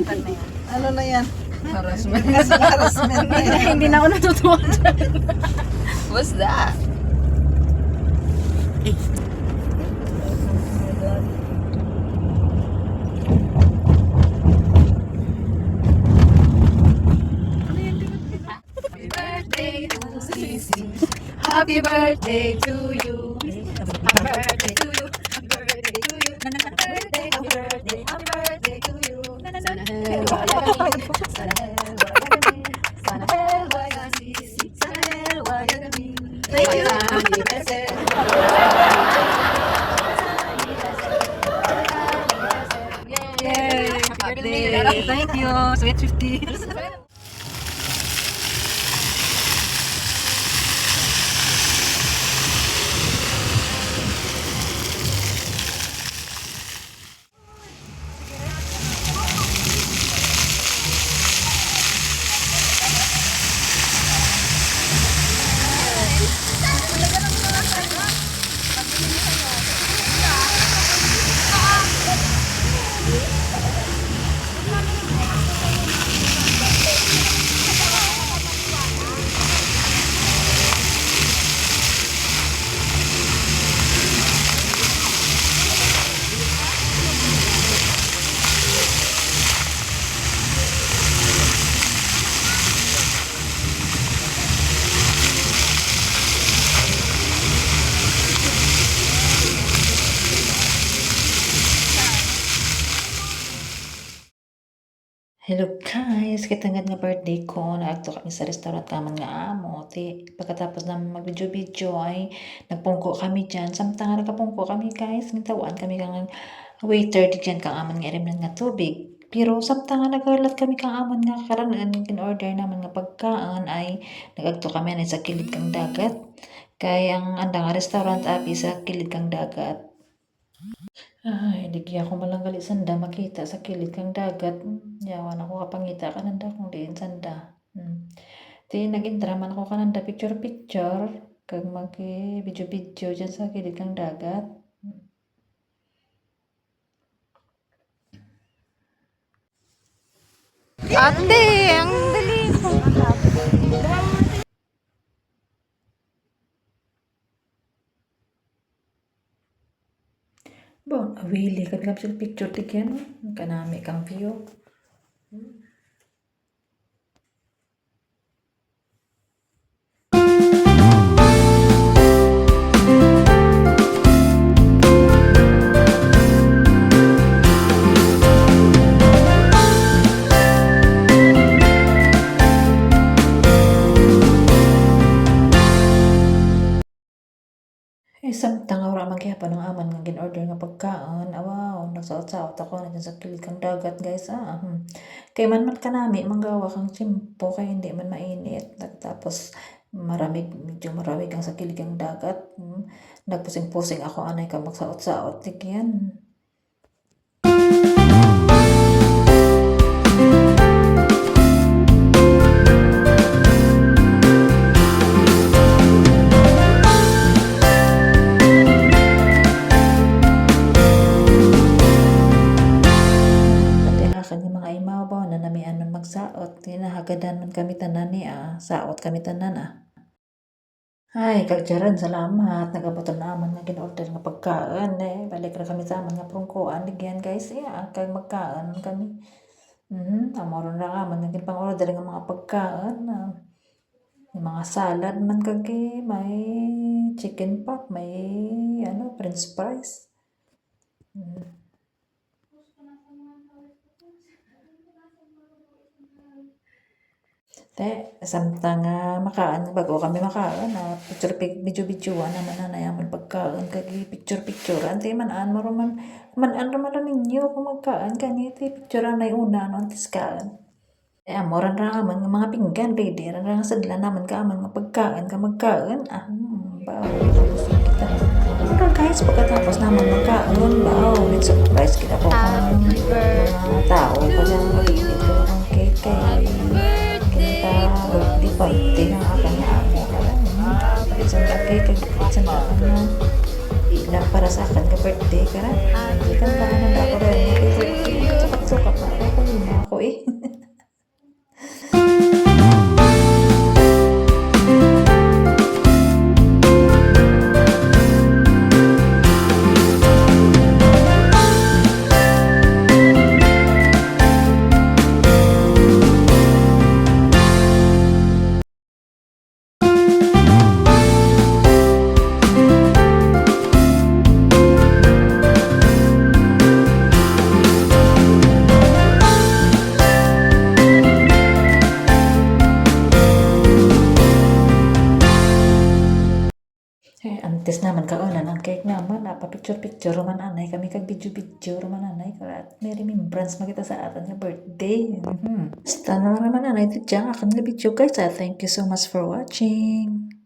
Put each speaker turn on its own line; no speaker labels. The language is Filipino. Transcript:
Ano na yan?
Harassment.
Harassment na yan.
Hindi na ako natutuwa dyan.
What's that? Happy birthday to Sisi. Happy birthday to you. Happy birthday to you. Happy birthday to you. Happy birthday, happy birthday, happy birthday to you. Sana helwa yagamin. Sana helwa yagamin. Sana helwa ya Sisi. Sana helwa yagamin. Thank you. Happy birthday. Yay! Happy birthday.
Thank you. Sweet 50.
Hello guys, kitangad nga birthday ko, naagto kami sa restaurant naman nga amo. Pagkatapos namin mag-video-video ay nagpungko kami dyan. Samtang nagpungko kami guys, ngitawaan kami kang waiter di dyan kang aman nga rin nga tubig. Pero samtang nagalat kami kang aman nga karanaan, in-order naman nga pagkaan ay nagagto kami na sa kilid kang dagat. Kaya ang anda nga restaurant abi sa kilid kang dagat. Ay, di ako malanggali sanda makita sa kilid kang dagat. Yawan ako kapangita ka nanda kung diin sanda. Nag-intraman ako kananda picture-picture kag mag-video-video dyan sa kilid kang dagat.
Ate, ang dali ko.
Bon, awili kan kami sa picture tigyan. Kanami kang view. Samtang wala man gyapon ang aman nga gin-order nga pagkaon. Wow, nagsaot-saot ako na dyan sa kilid kang dagat guys. Kay man kanami manggawa kang tsimpo kay hindi man mainit. Tapos medyo maramig ang sa kilid kang dagat. Nagpusing-pusing ako anay ka magsaot-saot tigyan. Magsaot, tinahagadan man kami tanan saot kami tanan Ay, kagjaran, salamat. Nagabuton naman nga gin-order nga pagkaan balik na kami sa aman nga prungkuan digyan guys. Kag magkaan kami. Amoron na man nga pang-order nga mga pagkaan. May mga salad man kagi, may chicken pop, may french fries. Samtang makaan, bago kami makaan video-videoan naman na yaman pagkaan kagi picture-picturean man raman ninyo kung magkaan kaniti picturean na una antis kaan. Amoran ra man nga mga pinggan ready ra nga sadla naman ka man nga pagkaan ka magkaan. Kita. Pero guys, pagkatapos naman magkaan, may surprise kita po mga tao pa dyan dito ang cake kay birthday party ng aking amo. Isang laki kag isang ilang para sa akin ka birthday ka na. Ikan para na ako rin. Sukat-sukat na ako. Ako guys naman kaunan ang cake naman. Pa-picture-picture roman anay. Kami kag video-video roman anay. Karat may remembrance magita sa atin nga birthday. Basta naman anay. Ito dyan akan na video guys. Thank you so much for watching.